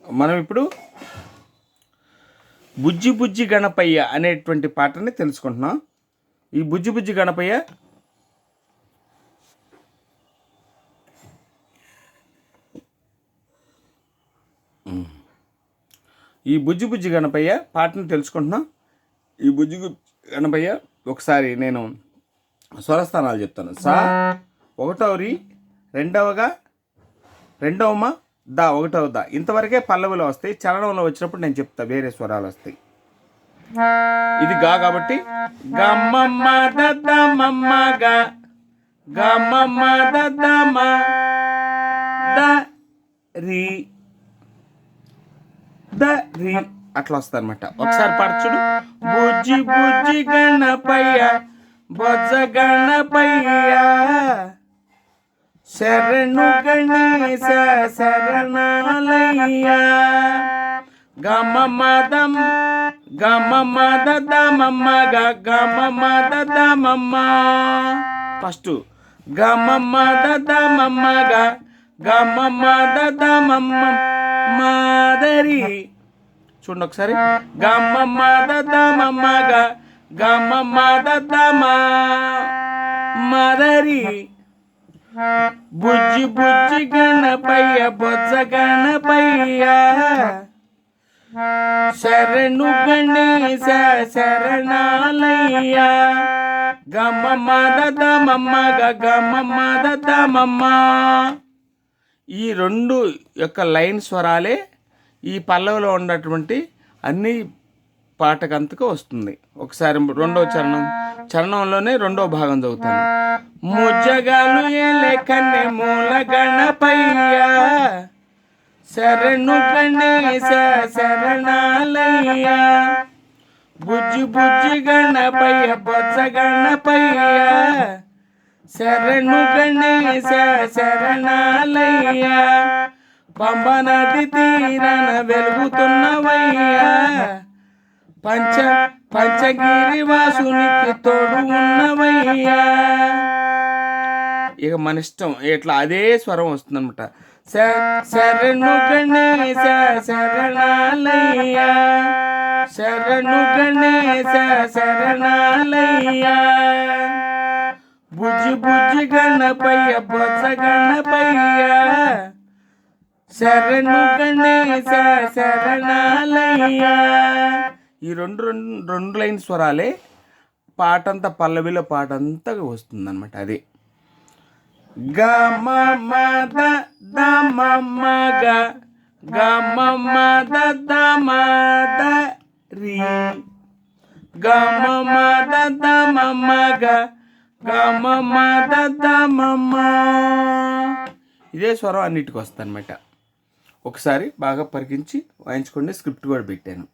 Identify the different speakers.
Speaker 1: మనం ఇప్పుడు బుజ్జి బుజ్జి గణపయ్య అనేటువంటి పాటని తెలుసుకుంటున్నాం. ఈ బుజ్జి బుజ్జి గణపయ్య పాటను తెలుసుకుంటున్నాం. ఈ బుజ్జి గణపయ్య ఒకసారి నేను స్వరస్థానాలు చెప్తాను. సా ఒకటవ రి, రెండవ దా, ఒకటవ దా, ఇంతవరకే పల్లవిలో వస్తాయి. చరణంలో వచ్చినప్పుడు నేను చెప్తా వేరే స్వరాలు వస్తాయి. ఇది గా కాబట్టి గమ్మమ్మ దద్దమమ్మ గా, గమ్మమ్మ దద్దమ ద రి, ద రి అట్లా వస్తుంది అనమాట. ఒకసారి పరచుడు. బుజ్జి బుజ్జి గణపయ్య బొజ్జ గణపయ్య శరణు గణేశ శరణాలయ్య గమమదం గమమదమమ్మ గమమదమమ్మ. ఫస్ట్ గమమదమమ్మ గమమదమమ్మ మాదరి. చూడండి ఒకసారి. గమమదమమ్మ గమమదమ మదరి. బుజ్జి బుజ్జి గణపయ్య బొజ్జ గణపయ్య శరణు గణేశ శరణాలయ్య గమమదమమ్మ గమమదమమ్మ. ఈ రెండు యొక్క లైన్ స్వరాలే ఈ పల్లవిలో ఉన్నటువంటి అన్ని పాటకంతకు వస్తుంది. ఒకసారి రెండవ చరణంలోనే రెండవ భాగం చదువుతాను. ముజ్జగాలు ఏలెకన్నె మూల గణపయ్య శరణు గణేశ శరణాలయ్య బుజ్జి బుజ్జి గణపయ్య బొజ్జ గణపయ్య శరణు గణేశ శరణాలయ్య పంబ నది తీరన వెలుగుతున్నవయ్య పంచగిరి వాసునికి తోడు ఉన్నవయ్యా. ఇక మన ఇష్టం ఇట్లా అదే స్వరం వస్తుంది అనమాట. శరణు గణేశ శరణాలయ్య శరణు గణేశ శరణాలయ్య బుజ్జి బుజ్జి గణపయ్య బొజ్జ గణపయ్య శరణు గణేశ శరణాలయ్య. ఈ రెండు లైన్ స్వరాలే పాటంతా పల్లవిలో పాటంతా వస్తుంది అనమాట. అది గమమద దమమ్మ గమమద దమద రి గమమద దమమ్మ గమమద దమమ్మ. ఇదే స్వరం అన్నిటికి వస్తుంది అనమాట. ఒకసారి బాగా పరికించి వాయించుకోండి. స్క్రిప్ట్ కూడా పెట్టాను.